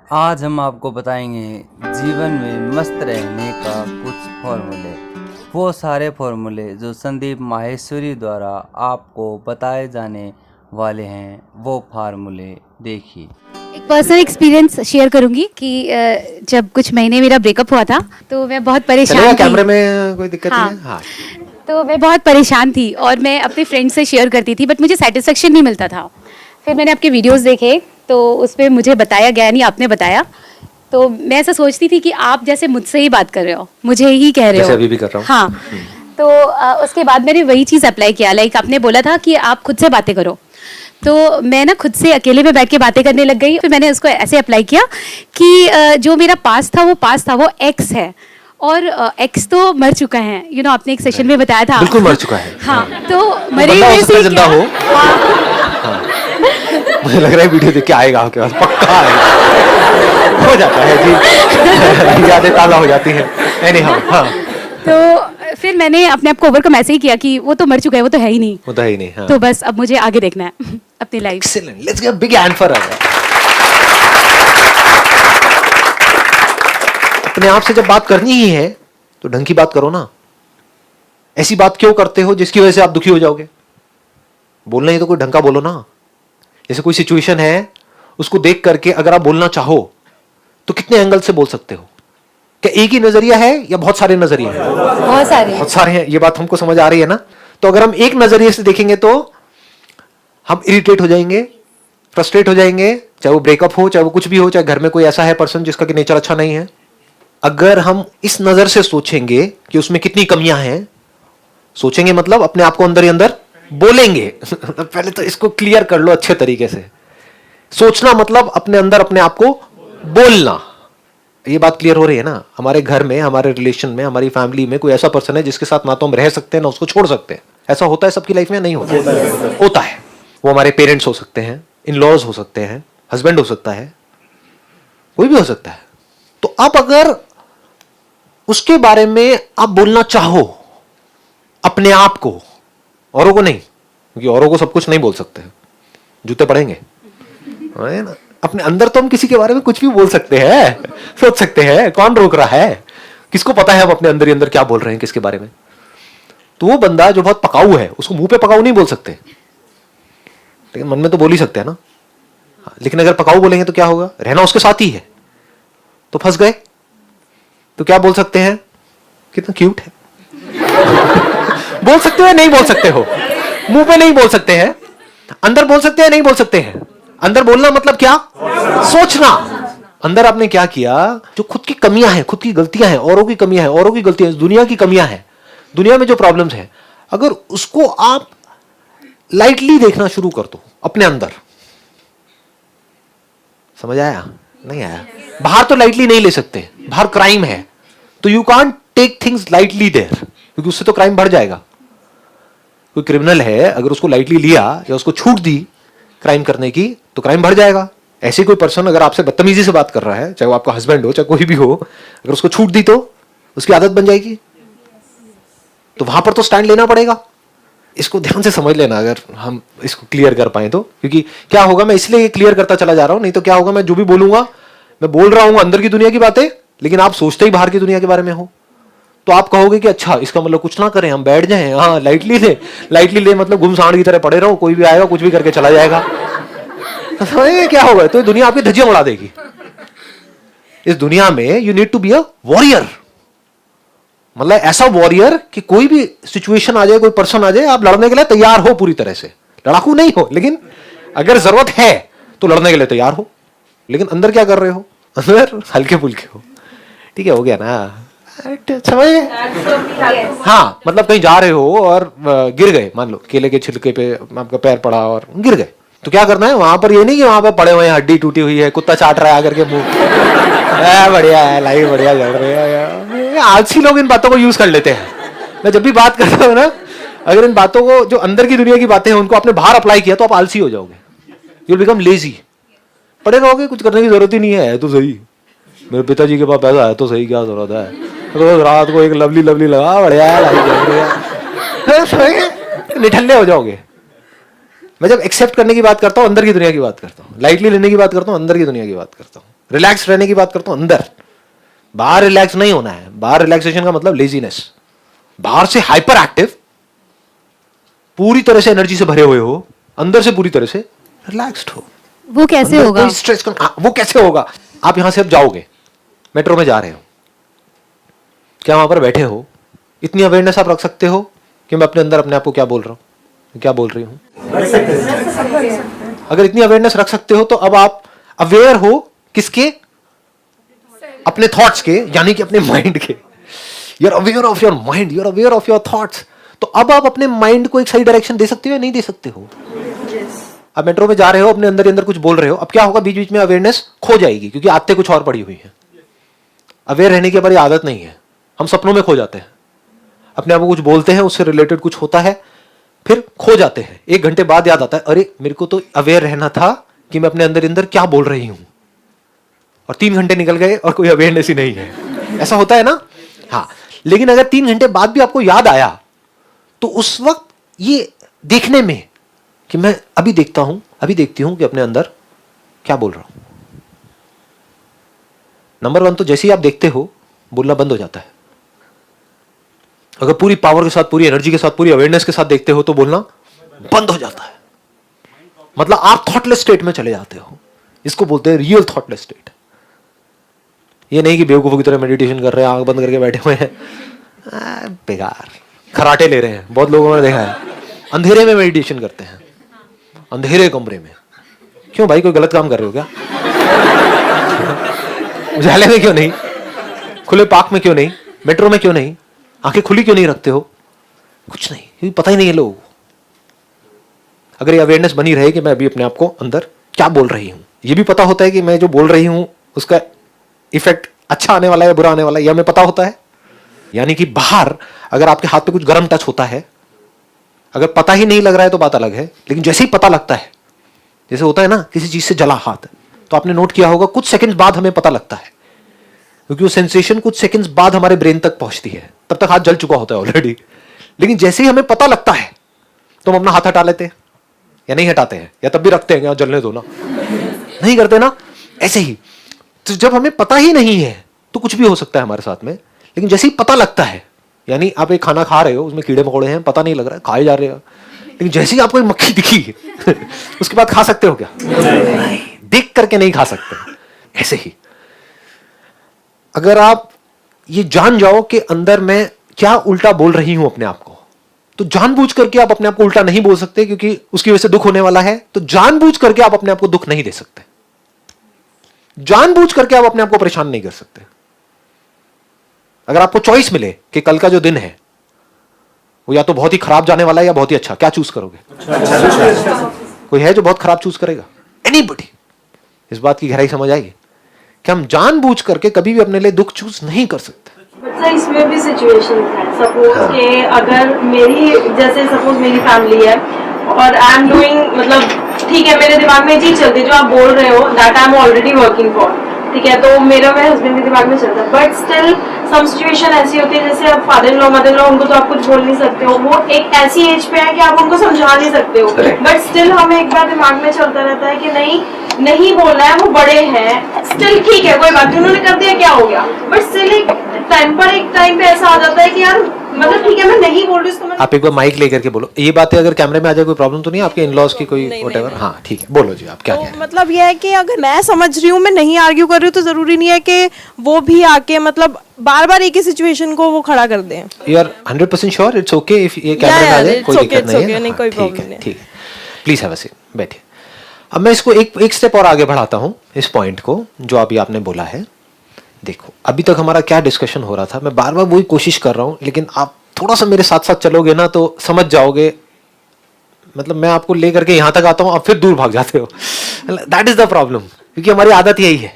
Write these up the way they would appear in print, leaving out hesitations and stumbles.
आज हम आपको बताएंगे जीवन में मस्त रहने का कुछ फॉर्मूले, वो सारे फॉर्मूले जो संदीप माहेश्वरी द्वारा आपको बताए जाने वाले हैं। वो फार्मूले देखिए। एक पर्सनल एक्सपीरियंस शेयर करूंगी कि जब कुछ महीने मेरा ब्रेकअप हुआ था तो मैं बहुत परेशान थी। कैमरे में कोई दिक्कत नहीं है? हाँ। तो मैं बहुत परेशान थी और मैं अपने फ्रेंड से शेयर करती थी, बट मुझे सेटिस्फेक्शन नहीं मिलता था। फिर मैंने आपके वीडियोस देखे तो उसमें मुझे बताया गया, नहीं आपने बताया, तो मैं ऐसा सोचती थी कि आप जैसे मुझसे ही बात कर रहे हो, मुझे ही कह रहे हो, जैसे अभी भी कर रहा हूँ। हाँ। तो उसके बाद मैंने वही चीज़ अप्लाई किया। लाइक आपने बोला था कि आप खुद से बातें करो, तो मैं ना खुद से अकेले में बैठ के बातें करने लग गई। फिर मैंने उसको ऐसे अप्लाई किया कि जो मेरा पास था वो एक्स है, और एक्स तो मर चुका है। आपने एक सेशन में बताया था। बिल्कुल मर चुका है। हाँ, तो मरे हुए से जिंदा हो। मुझे लग रहा है वीडियो देख के आएगा आपके पास, पक्का आएगा। हो जाता है जी। यादें ताज़ा हो जाती हैं। Anyhow, हाँ। तो फिर मैंने अपने आप को ओवरकम ऐसे ही किया कि वो तो मर चुका है, वो तो है ही नहीं। वो तो है ही नहीं। हाँ। तो बस अब मुझे आगे देखना है अपनी life. Excellent. Let's give a big hand for her. अपने आप से जब बात करनी ही है तो ढंग की बात करो ना। ऐसी बात क्यों करते हो जिसकी वजह से आप दुखी हो जाओगे? बोलना ही तो कोई ढंग का बोलो ना। जैसे कोई सिचुएशन है, उसको देख करके अगर आप बोलना चाहो तो कितने एंगल से बोल सकते हो? क्या एक ही नजरिया है या बहुत सारे नजरिए हैं? बहुत सारे हैं। ये बात हमको समझ आ रही है ना? तो अगर हम एक नजरिए से देखेंगे तो हम इरिटेट हो जाएंगे, फ्रस्ट्रेट हो जाएंगे, चाहे वो ब्रेकअप हो, चाहे वो कुछ भी हो, चाहे घर में कोई ऐसा है पर्सन जिसका कि नेचर अच्छा नहीं है। अगर हम इस नजर से सोचेंगे कि उसमें कितनी कमियां हैं, सोचेंगे मतलब अपने आप को अंदर ही अंदर बोलेंगे। पहले तो इसको क्लियर कर लो अच्छे तरीके से। सोचना मतलब अपने अंदर अपने आप को बोलना। ये बात क्लियर हो रही है ना? हमारे घर में, हमारे रिलेशन में, हमारी फैमिली में कोई ऐसा पर्सन है जिसके साथ ना तो हम रह सकते हैं ना उसको छोड़ सकते हैं। ऐसा होता है सबकी लाइफ में? नहीं होता। होता है। वो हमारे पेरेंट्स हो सकते हैं, इन लॉज हो सकते हैं, हस्बैंड हो सकता है, कोई भी हो सकता है। तो अब अगर उसके बारे में आप बोलना चाहो अपने आप को, औरों को नहीं, क्योंकि औरों को सब कुछ नहीं बोल सकते, जूते पड़ेंगे, है ना? अपने अंदर तो हम किसी के बारे में कुछ भी बोल सकते हैं, सोच सकते हैं। कौन रोक रहा है? किसको पता है हम अपने अंदर ही अंदर क्या बोल रहे हैं किसके बारे में? तो वो बंदा जो बहुत पकाऊ है, उसको मुंह पे पकाऊ नहीं बोल सकते, लेकिन मन में तो बोल ही सकते हैं ना। लेकिन अगर पकाऊ बोलेंगे तो क्या होगा? रहना उसके साथ ही है, तो फंस गए। तो क्या बोल सकते हैं? कितना क्यूट है। बोल सकते हो या नहीं बोल सकते हो? मुंह पे नहीं बोल सकते हैं, अंदर बोल सकते हैं, नहीं बोल सकते हैं। अंदर बोलना मतलब क्या? सोचना। अंदर आपने क्या किया? जो खुद की कमियां हैं, खुद की गलतियां हैं, औरों की कमियां हैं, औरों की गलतियां, दुनिया की कमियां हैं, दुनिया में जो प्रॉब्लम्स हैं, अगर उसको आप लाइटली देखना शुरू कर दो अपने अंदर। समझ आया? नहीं आया? बाहर तो लाइटली नहीं ले सकते, बाहर क्राइम है, तो you can't take things lightly there, क्योंकि उससे तो क्राइम बढ़ जाएगा। कोई क्रिमिनल है, अगर उसको लाइटली लिया या उसको छूट दी क्राइम करने की, तो क्राइम बढ़ जाएगा। ऐसे कोई पर्सन अगर आपसे बदतमीजी से बात कर रहा है, चाहे वो आपका हस्बैंड हो, चाहे कोई भी हो, अगर उसको छूट दी तो उसकी आदत बन जाएगी। तो वहां पर तो स्टैंड लेना पड़ेगा। इसको ध्यान से समझ लेना अगर हम इसको क्लियर कर पाए तो। क्योंकि क्या होगा, मैं इसलिए क्लियर करता चला जा रहा हूं, नहीं तो क्या होगा, मैं जो भी बोलूंगा, मैं बोल रहा हूं अंदर की दुनिया की बातें, लेकिन आप सोचते ही बाहर की दुनिया के बारे में हो, तो आप कहोगे कि अच्छा इसका मतलब कुछ ना करें, हम बैठ जाएं, हाँ लाइटली ले मतलब गुमसांड की तरह पड़े रहो, कोई भी आएगा कुछ भी करके चला जाएगा। तो समझिए क्या होगा? तो दुनिया आपकी धज्जियां उड़ा देगी। इस दुनिया में you need to be a warrior, मतलब ऐसा वॉरियर कि कोई भी सिचुएशन आ जाए, कोई पर्सन आ जाए, आप लड़ने के लिए तैयार हो पूरी तरह से। लड़ाकू नहीं हो, लेकिन अगर जरूरत है तो लड़ने के लिए तैयार हो। लेकिन अंदर क्या कर रहे हो? अंदर हल्के फुल्के हो। ठीक है, हो गया ना? समझे? हाँ, मतलब कहीं जा रहे हो और गिर गए, मान लो केले के छिलके पे आपका पैर पड़ा और गिर गए, तो क्या करना है? वहां पर ये नहीं कि वहां पर पड़े हुए हैं, हड्डी टूटी हुई है, कुत्ता चाट रहा है आकर के मुंह। बढ़िया है, लाइफ बढ़िया चल रही है। आलसी लोग इन बातों को यूज कर लेते हैं। मैं जब भी बात करता हूँ ना, अगर इन बातों को, जो अंदर की दुनिया की बातें हैं, उनको आपने बाहर अप्लाई किया तो आप आलसी हो जाओगे। You will become lazy. पड़े रहोगे, कुछ करने की जरूरत ही नहीं है तो सही, मेरे पिताजी के पास पैसा है तो सही, क्या जरूरत है? रोज रात को एक लवली लगा, बढ़िया लाइफ चल रही है, निठल्ले हो जाओगे। मैं जब एक्सेप्ट करने की बात करता हूँ, अंदर की दुनिया की बात करता हूँ, लाइटली लेने की बात करता हूँ, अंदर की दुनिया की बात करता हूँ। रिलैक्स रहने की बात करता हूं अंदर, बाहर रिलैक्स नहीं होना है। बाहर रिलैक्सेशन का मतलब लेजीनेस, बाहर से हाइपर एक्टिव, पूरी तरह से एनर्जी से भरे हुए हो, अंदर से पूरी तरह से रिलैक्स्ड हो। वो कैसे होगा? स्ट्रेस का वो कैसे होगा? आप यहां से अब जाओगे, मेट्रो में जा रहे हो, क्या वहां पर बैठे हो, इतनी अवेयरनेस आप रख सकते हो कि मैं अपने अंदर अपने आप को क्या बोल रहा हूं, क्या बोल रही हूं? अगर इतनी अवेयरनेस रख सकते हो तो अब आप अवेयर हो किसके? अपने थॉट्स के, यानी कि अपने माइंड के। You are aware of your mind, you are aware of your thoughts. तो अब आप अपने माइंड को एक सही डायरेक्शन दे सकते हो या नहीं दे सकते हो? अब मेट्रो में जा रहे हो, अपने अंदर ही अंदर कुछ बोल रहे हो, अब क्या होगा? बीच बीच में अवेयरनेस खो जाएगी, क्योंकि आदतें कुछ और पड़ी हुई हैं। अवेयर रहने की हमारी आदत नहीं है, हम सपनों में खो जाते हैं, अपने आप को कुछ बोलते हैं, उससे रिलेटेड कुछ होता है, फिर खो जाते हैं। 1 घंटे बाद याद आता है, अरे मेरे को तो अवेयर रहना था कि मैं अपने अंदर अंदर क्या बोल रही हूं, और 3 घंटे निकल गए और कोई अवेयरनेस ही नहीं है। ऐसा होता है ना? हाँ, लेकिन अगर 3 घंटे बाद भी आपको याद आया तो उस वक्त ये देखने में कि मैं अभी देखता हूं, अभी देखती हूं कि अपने अंदर क्या बोल रहा हूं। नंबर 1 तो जैसे ही आप देखते हो, बोलना बंद हो जाता है। अगर पूरी पावर के साथ, पूरी एनर्जी के साथ, पूरी अवेयरनेस के साथ देखते हो तो बोलना बंद हो जाता है। मतलब आप थॉटलेस स्टेट में चले जाते हो। इसको बोलते हैं रियल थॉटलेस स्टेट। ये नहीं कि बेवकूफों की तरह मेडिटेशन कर रहे हैं, आंख बंद करके बैठे हुए हैं, बेकार खराटे ले रहे हैं। बहुत लोगों ने देखा है अंधेरे में मेडिटेशन करते हैं, अंधेरे कमरे में। क्यों भाई, कोई गलत काम कर रहे हो क्या? उजाले में क्यों नहीं? खुले पार्क में क्यों नहीं? मेट्रो में क्यों नहीं? आंखें खुली क्यों नहीं रखते हो? कुछ नहीं, क्योंकि पता ही नहीं है लोगों को। अगर ये अवेयरनेस बनी रहे कि मैं अभी अपने आप को अंदर क्या बोल रही हूं, ये भी पता होता है कि मैं जो बोल रही हूं उसका इफेक्ट अच्छा आने वाला है या बुरा आने वाला है, यह हमें पता होता है। यानी कि बाहर अगर आपके हाथ पे कुछ गर्म टच होता है, अगर पता ही नहीं लग रहा है तो बात अलग है, लेकिन जैसे ही पता लगता है, जैसे होता है ना किसी चीज से जला हाथ, तो आपने नोट किया होगा कुछ सेकंड्स बाद हमें पता लगता है, क्योंकि वो सेंसेशन कुछ सेकंड्स बाद हमारे ब्रेन तक पहुंचती है। तब तक हाथ जल चुका होता है ऑलरेडी, लेकिन जैसे ही हमें पता लगता है तो हम अपना हाथ हटा लेते हैं या नहीं हटाते हैं, या तब भी रखते हैं, जलने दो ना, नहीं करते ना। ऐसे ही तो जब हमें पता ही नहीं है तो कुछ भी हो सकता है हमारे साथ में, लेकिन जैसे ही पता लगता है, यानी आप एक खाना खा रहे हो, उसमें कीड़े मकोड़े हैं, पता नहीं लग रहा है, खाए जा रहे हो, लेकिन जैसे ही आपको एक मक्खी दिखी उसके बाद खा सकते हो क्या? नहीं, देख करके नहीं खा सकते। ऐसे ही अगर आप ये जान जाओ कि अंदर मैं क्या उल्टा बोल रही हूं अपने आप को, तो जानबूझ करके आप अपने आप को उल्टा नहीं बोल सकते, क्योंकि उसकी वजह से दुख होने वाला है। तो जानबूझ करके आप अपने आप को दुख नहीं दे सकते, जानबूझ करके आप अपने आप को परेशान नहीं कर सकते। अगर आपको चॉइस मिले कि कल का जो दिन है वो या तो बहुत ही खराब जाने वाला है या बहुत ही अच्छा, क्या चूज करोगे? कोई है जो बहुत खराब चूज करेगा? एनीबॉडी? इस बात की गहराई समझ आएगी कि हम जानबूझ करके कभी भी अपने लिए दुख चूज नहीं कर सकते। सर इसमें भी सिचुएशन है, सपोज के अगर मेरी, जैसे सपोज मेरी फैमिली है और आई एम डूइंग, मतलब ठीक है मेरे दिमाग में ये चीज चलती है जो आप बोल रहे हो, that I am already working for, ठीक है, तो मेरे हस्बैंड के दिमाग में चलता है, बट स्टिल सम सिचुएशन ऐसी होती है, जैसे आप father in law, mother in law, उनको तो आप कुछ बोल नहीं सकते हो, वो एक ऐसी एज पे है कि आप उनको समझा नहीं सकते हो, बट स्टिल हमें एक बार दिमाग में चलता रहता है कि नहीं नहीं बोलना है, वो बड़े हैं, स्टिल ठीक है कोई बात नहीं, उन्होंने कर दिया क्या हो गया, बट स्टिल एक टाइम पे ऐसा आ जाता है कि यार मतलब ठीक है मैं नहीं बोल रही उसको। आप एक बार माइक लेकर के बोलो, ये बातें अगर कैमरे में आ जाए कोई प्रॉब्लम तो नहीं आपके इन-लॉज की कोई व्हाटएवर? हाँ ठीक है, बोलो जी आप क्या कह रहे हैं। मतलब ये है कि अगर मैं समझ रही हूँ, मैं नहीं आर्ग्यू कर रही हूँ, तो जरूरी नहीं है कि वो भी आके मतलब बार बार एक ही सिचुएशन को वो खड़ा कर दें। You are 100% sure? It's okay if ये कैमरे में आ जाए, कोई दिक्कत नहीं है? नहीं, कोई प्रॉब्लम नहीं। ठीक है, प्लीज हैव अ सीट, बैठिए। अब मैं इसको एक स्टेप और आगे बढ़ाता हूँ, इस पॉइंट को जो अभी आपने बोला है। देखो अभी तक हमारा क्या डिस्कशन हो रहा था, मैं बार बार वही कोशिश कर रहा हूँ, लेकिन आप थोड़ा सा मेरे साथ साथ चलोगे ना तो समझ जाओगे। मतलब मैं आपको लेकर के यहाँ तक आता हूँ, आप फिर दूर भाग जाते हो। दैट इज द प्रॉब्लम, क्योंकि हमारी आदत यही है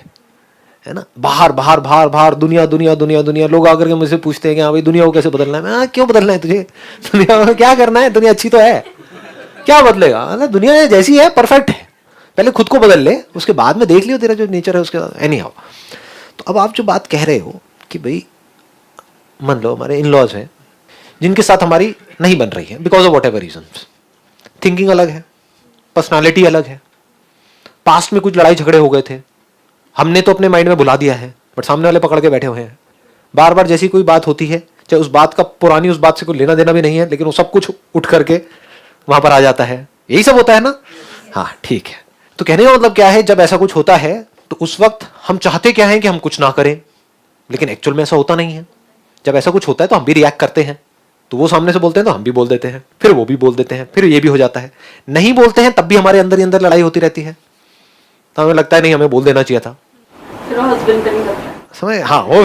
ना, बाहर बाहर बाहर बाहर, दुनिया दुनिया दुनिया दुनिया। लोग आकर के मुझसे पूछते हैं कि हाँ भाई दुनिया को कैसे बदलना है? मैं क्यों बदलना है तुझे? दुनिया को क्या करना है? दुनिया अच्छी तो है, क्या बदलेगा? दुनिया जैसी है परफेक्ट है, पहले खुद को बदल ले, उसके बाद में देख लियो तेरा जो नेचर है उसके बाद। एनी हाउ, तो अब आप जो बात कह रहे हो कि भाई मान लो हमारे इन लॉज हैं जिनके साथ हमारी नहीं बन रही है because of whatever reasons, thinking अलग है, पर्सनालिटी अलग है, पास्ट में कुछ लड़ाई झगड़े हो गए थे, हमने तो अपने माइंड में भुला दिया है, बट सामने वाले पकड़ के बैठे हुए हैं। बार बार जैसी कोई बात होती है, चाहे उस बात का पुरानी उस बात से कोई लेना देना भी नहीं है, लेकिन वो सब कुछ उठ करके वहां पर आ जाता है। यही सब होता है ना? हाँ ठीक है। तो कहने का मतलब क्या है, जब ऐसा कुछ होता है तो उस वक्त हम चाहते क्या है कि हम कुछ ना करें, लेकिन एक्चुअल में ऐसा होता नहीं है। जब ऐसा कुछ होता है तो हम भी रिएक्ट करते हैं, तो वो सामने से बोलते हैं तो हम भी बोल देते हैं, फिर वो भी बोल देते हैं, फिर ये भी हो जाता है। नहीं बोलते हैं तब भी हमारे अंदर ही अंदर लड़ाई होती रहती है, तो हमें लगता है नहीं हमें बोल देना चाहिए था। फिर वो हस्बैंड का नहीं करता है। समझ? हाँ वो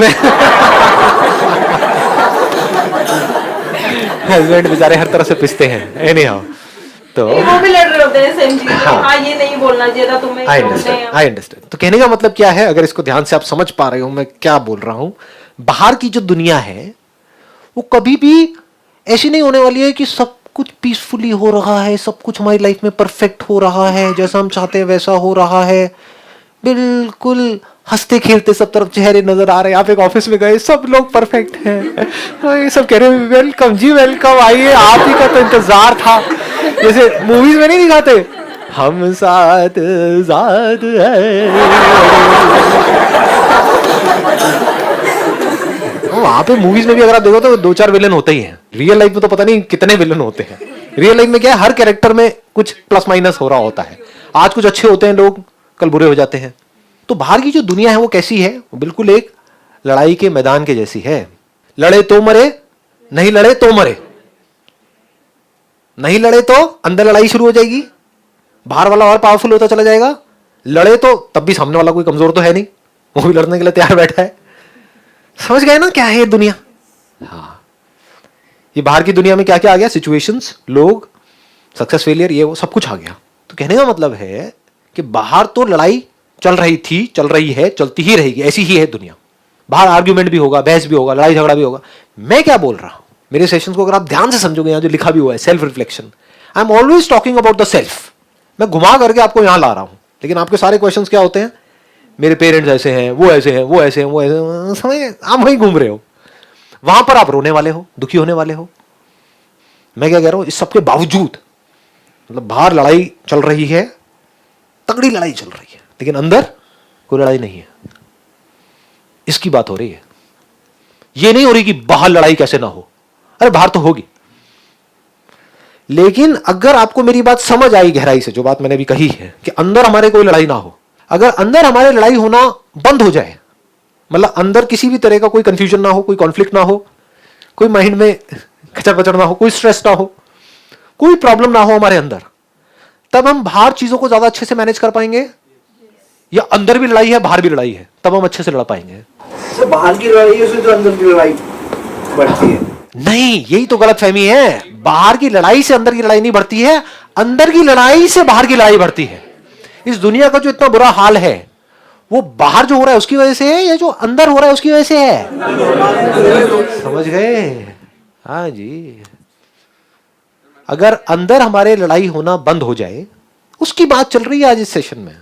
हस्बैंड बेचारे हर तरह से पिसते हैं, एनी हाउ। तो वो भी लड़ रहे होते हैं सेम चीज। हाँ। हाँ ये नहीं बोलना चाहिए था तुम्हें, आई बोलते अंडरस्टैंड, हैं। I understand. तो कहने का मतलब क्या है, अगर इसको ध्यान से आप समझ पा रहे हो मैं क्या बोल रहा हूं, बाहर की जो दुनिया है वो कभी भी ऐसी नहीं होने वाली है कि सब कुछ पीसफुली हो रहा है, सब कुछ हमारी लाइफ में परफेक्ट हो रहा है, जैसा हम चाहते हैं वैसा हो रहा है, बिल्कुल हंसते खेलते सब तरफ चेहरे नजर आ रहे हैं। आप एक ऑफिस में गए, सब लोग परफेक्ट हैं, तो ये सब कह रहे हैं वेलकम जी वेलकम, आइए, आप ही का तो इंतजार था। जैसे मूवीज में नहीं दिखाते, हम साथ साथ हैं, वहां पे मूवीज में भी अगर आप देखो तो 2-4 विलन होते ही हैं। रियल लाइफ में तो पता नहीं कितने विलन होते हैं। रियल लाइफ में क्या है, हर कैरेक्टर में कुछ प्लस माइनस हो रहा होता है। आज कुछ अच्छे होते हैं लोग, कल बुरे हो जाते हैं। तो बाहर की जो दुनिया है वो कैसी है, वो बिल्कुल एक लड़ाई के मैदान के जैसी है। लड़े तो मरे, नहीं लड़े तो मरे। नहीं लड़े तो अंदर लड़ाई शुरू हो जाएगी, बाहर वाला और पावरफुल होता चला जाएगा। लड़े तो तब भी सामने वाला कोई कमजोर तो है नहीं, वो भी लड़ने के लिए तैयार बैठा है। समझ गए ना क्या है ये दुनिया? हाँ, ये बाहर की दुनिया में क्या क्या आ गया, सिचुएशंस, लोग, सक्सेस फेलियर, ये वो सब कुछ आ गया। तो कहने का मतलब है कि बाहर तो लड़ाई चल रही थी, चल रही है, चलती ही रहेगी, ऐसी ही है दुनिया। बाहर आर्ग्यूमेंट भी होगा, बहस भी होगा, लड़ाई झगड़ा भी होगा। मैं क्या बोल रहा हूं, मेरे सेशंस को अगर आप ध्यान से समझोगे, यहां जो लिखा भी हुआ है self reflection, I am always talking about the self. मैं घुमा करके आपको यहां ला रहा हूं, लेकिन आपके सारे क्वेश्चंस क्या होते हैं, मेरे पेरेंट्स ऐसे हैं, वो ऐसे हैं, वो ऐसे हैं, वो ऐसे, समझ, आप वहीं घूम रहे हो। वहां पर आप रोने वाले हो, दुखी होने वाले हो। मैं क्या कह रहा हूं, इस सबके बावजूद मतलब बाहर लड़ाई चल रही है, तगड़ी लड़ाई चल रही है, लेकिन अंदर कोई लड़ाई नहीं है। इसकी बात हो रही है। ये नहीं हो रही कि बाहर लड़ाई कैसे ना हो, अरे बाहर तो होगी। लेकिन अगर आपको मेरी बात समझ आई गहराई से, जो बात मैंने अभी कही है कि अंदर हमारे कोई लड़ाई ना हो, अगर अंदर हमारे लड़ाई होना बंद हो जाए, मतलब अंदर किसी भी तरह का कोई कंफ्यूजन ना हो, कोई कॉन्फ्लिक्ट ना हो, कोई माइंड में खचर पचड़ ना हो, कोई स्ट्रेस ना हो, कोई प्रॉब्लम ना हो हमारे अंदर, तब हम बाहर चीजों को ज्यादा अच्छे से मैनेज कर पाएंगे। या अंदर भी लड़ाई है, बाहर भी लड़ाई है, तब हम अच्छे से लड़ पाएंगे। तो बाहर की लड़ाई है तो अंदर की लड़ाई बढ़ती है। नहीं, यही तो गलत फहमी है। बाहर की लड़ाई से अंदर की लड़ाई नहीं बढ़ती है, अंदर की लड़ाई से बाहर की लड़ाई बढ़ती है। इस दुनिया का जो इतना बुरा हाल है, वो बाहर जो हो रहा है उसकी वजह से है, या जो अंदर हो रहा है उसकी वजह से है? समझ गए? हाँ जी। अगर अंदर हमारे लड़ाई होना बंद हो जाए, उसकी बात चल रही है आज इस सेशन में,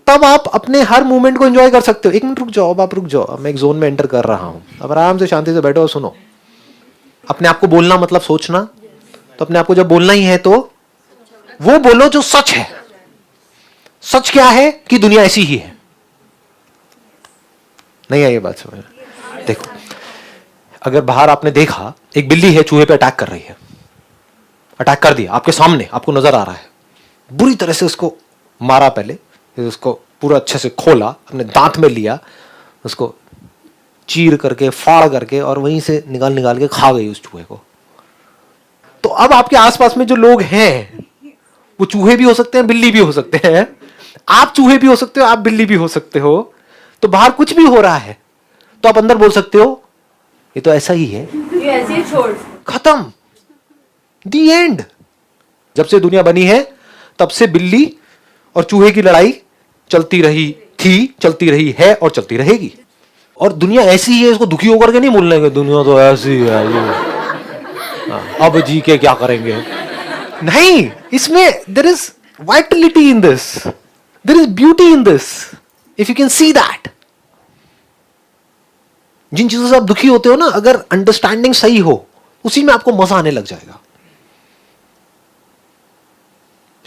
तब आप अपने हर मूवमेंट को एंजॉय कर सकते हो। एक मिनट रुक जाओ, अब आप रुक जाओ, अब मैं एक जोन में एंटर कर रहा हूं। अब आराम से शांति से बैठो और सुनो। अपने आप को बोलना मतलब सोचना, तो अपने आप को जब बोलना ही है तो वो बोलो जो सच है। सच क्या है कि दुनिया ऐसी ही है। नहीं आई ये बात समझ? देखो, अगर बाहर आपने देखा एक बिल्ली है चूहे पे अटैक कर रही है, अटैक कर दिया आपके सामने, आपको नजर आ रहा है, बुरी तरह से उसको मारा, पहले उसको पूरा अच्छे से खोला, अपने दांत में लिया, उसको चीर करके फाड़ करके और वहीं से निकाल निकाल के खा गई उस चूहे को। तो अब आपके आसपास में जो लोग हैं वो चूहे भी हो सकते हैं, बिल्ली भी हो सकते हैं। आप चूहे भी हो सकते हो, आप बिल्ली भी हो सकते हो। तो बाहर कुछ भी हो रहा है तो आप अंदर बोल सकते हो ये तो ऐसा ही है, ये ऐसे ही छोड़। खत्म, दी एंड। जब से दुनिया बनी है तब से बिल्ली और चूहे की लड़ाई चलती रही थी, चलती रही है और चलती रहेगी। और दुनिया ऐसी ही है, इसको दुखी होकर के नहीं बोलने के दुनिया तो ऐसी है ये, अब जी के क्या करेंगे। नहीं, इसमें there is vitality in this, there is beauty in this, if you can see that. जिन चीजों से आप दुखी होते हो ना, अगर अंडरस्टैंडिंग सही हो, उसी में आपको मजा आने लग जाएगा।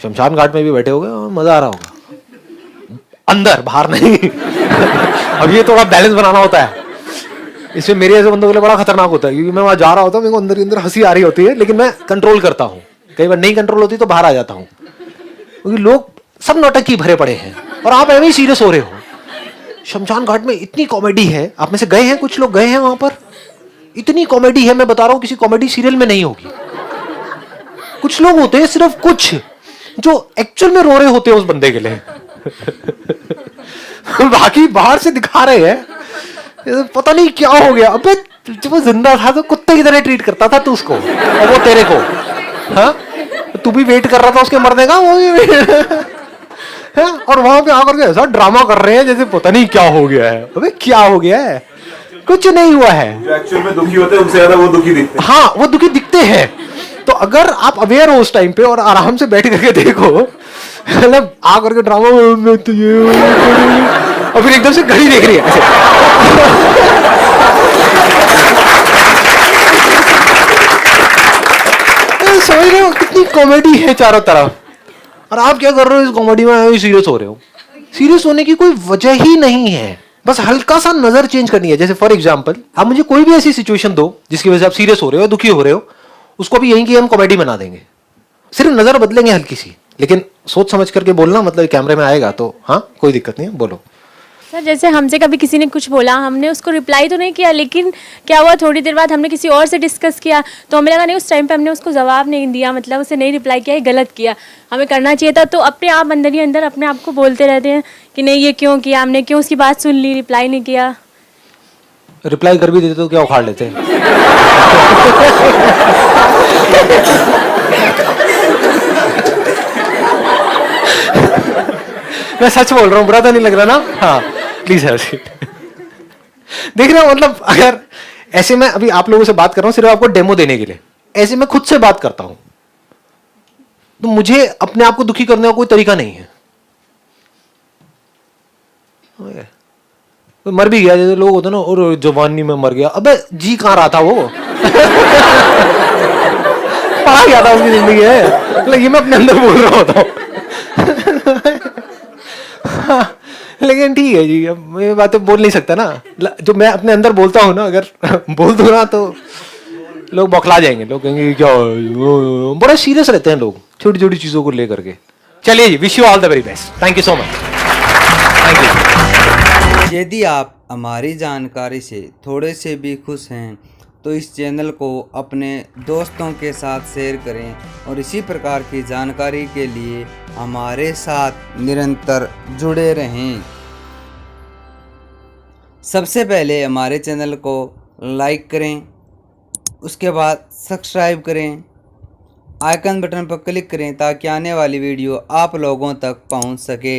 शमशान घाट में भी बैठे होगे और मजा आ रहा होगा। अंदर, बाहर नहीं। अब ये थोड़ा बैलेंस बनाना होता है। इसमें मेरे ऐसे बंदों के लिए बड़ा खतरनाक होता है, क्योंकि मैं वहां जा रहा होता हूँ, मेरे को अंदर ही अंदर हंसी आ रही होती है, लेकिन मैं कंट्रोल करता हूँ। कई बार नहीं कंट्रोल होती तो बाहर आ जाता हूँ, क्योंकि लोग सब नौटंकी भरे पड़े हैं और आप ऐसे ही सीरियस हो रहे हो। शमशान घाट में इतनी कॉमेडी है, आप में से गए हैं, कुछ लोग गए हैं वहां पर, इतनी कॉमेडी है, मैं बता रहा हूँ किसी कॉमेडी सीरियल में नहीं होगी। कुछ लोग होते हैं, सिर्फ कुछ, जो एक्चुअल में रो रहे होते हैं उस बंदे के लिए। बाकी बाहर से दिखा रहे हैं, पता नहीं क्या हो गया। अबे जब वो जिंदा था तो कुत्ते की तरह ट्रीट करता था तू उसको, और वो तेरे को, हाँ तू भी वेट कर रहा था उसके मरने का, वो भी है? और वहां पे आकर के ऐसा ड्रामा कर रहे हैं जैसे पता नहीं क्या हो गया है। अबे क्या हो गया है? कुछ नहीं हुआ है। जो एक्चुअल में दुखी होते हैं उनसे ज्यादा वो दुखी दिखते हैं। हाँ, वो दुखी दिखते हैं। तो अगर आप अवेयर हो उस टाइम पे और आराम से बैठ करके देखो, मतलब आकर के ड्रामा में तो ये, और फिर एकदम से घड़ी देख रही है ऐसे। समझ रहे हो कितनी कॉमेडी है चारों तरफ, और आप क्या कर रहे हो इस कॉमेडी में, सीरियस हो रहे हो। सीरियस होने की कोई वजह ही नहीं है, बस हल्का सा नजर चेंज करनी है। जैसे फॉर एग्जांपल, आप मुझे कोई भी ऐसी सिचुएशन दो जिसकी वजह से आप सीरियस हो रहे हो, दुखी हो रहे हो, उसको भी यही कि हम कॉमेडी बना देंगे। सिर्फ नजर बदलेंगे हल्की सी, लेकिन सोच समझ करके बोलना, मतलब कैमरे में आएगा तो हाँ कोई दिक्कत नहीं है, बोलो। सर जैसे हमसे कभी किसी ने कुछ बोला, हमने उसको रिप्लाई तो नहीं किया, लेकिन क्या हुआ थोड़ी देर बाद हमने किसी और से डिस्कस किया, तो हमें लगा नहीं उस टाइम पे हमने उसको जवाब नहीं दिया, मतलब उसे नहीं रिप्लाई किया, गलत किया, हमें करना चाहिए था। तो अपने आप अंदर ही अंदर अपने आप को बोलते रहते हैं कि नहीं ये क्यों किया हमने, क्यों उसकी बात सुन ली, रिप्लाई नहीं किया। रिप्लाई कर भी देते तो क्या उखाड़ लेते। मैं सच बोल रहा हूँ, बुरा तो नहीं लग रहा ना? हाँ प्लीज है। देख रहे हो, मतलब अगर ऐसे मैं अभी आप लोगों से बात कर रहा हूँ सिर्फ आपको डेमो देने के लिए, ऐसे मैं खुद से बात करता हूं, तो मुझे अपने आप को दुखी करने का कोई तरीका नहीं है। तो मर भी गया, जैसे लोग होते ना, और जवानी में मर गया, अबे जी कहां रहा था वो। पढ़ा गया था उसकी जिंदगी है, लेकिन मैं अपने अंदर बोल रहा होता हूँ। लेकिन ठीक है जी, अब ये बातें बोल नहीं सकता ना, जो मैं अपने अंदर बोलता हूँ ना, अगर बोल दूँ ना तो लोग बौखला जाएंगे, लोग कहेंगे क्या, बड़े सीरियस रहते हैं लोग छोटी छोटी चीजों को लेकर के। चलिए जी, wish you all the very best, thank you so much, thank you. यदि आप हमारी जानकारी से थोड़े से भी खुश हैं तो इस चैनल को अपने दोस्तों के साथ शेयर करें और इसी प्रकार की जानकारी के लिए हमारे साथ निरंतर जुड़े रहें। सबसे पहले हमारे चैनल को लाइक करें, उसके बाद सब्सक्राइब करें, आइकन बटन पर क्लिक करें ताकि आने वाली वीडियो आप लोगों तक पहुंच सके।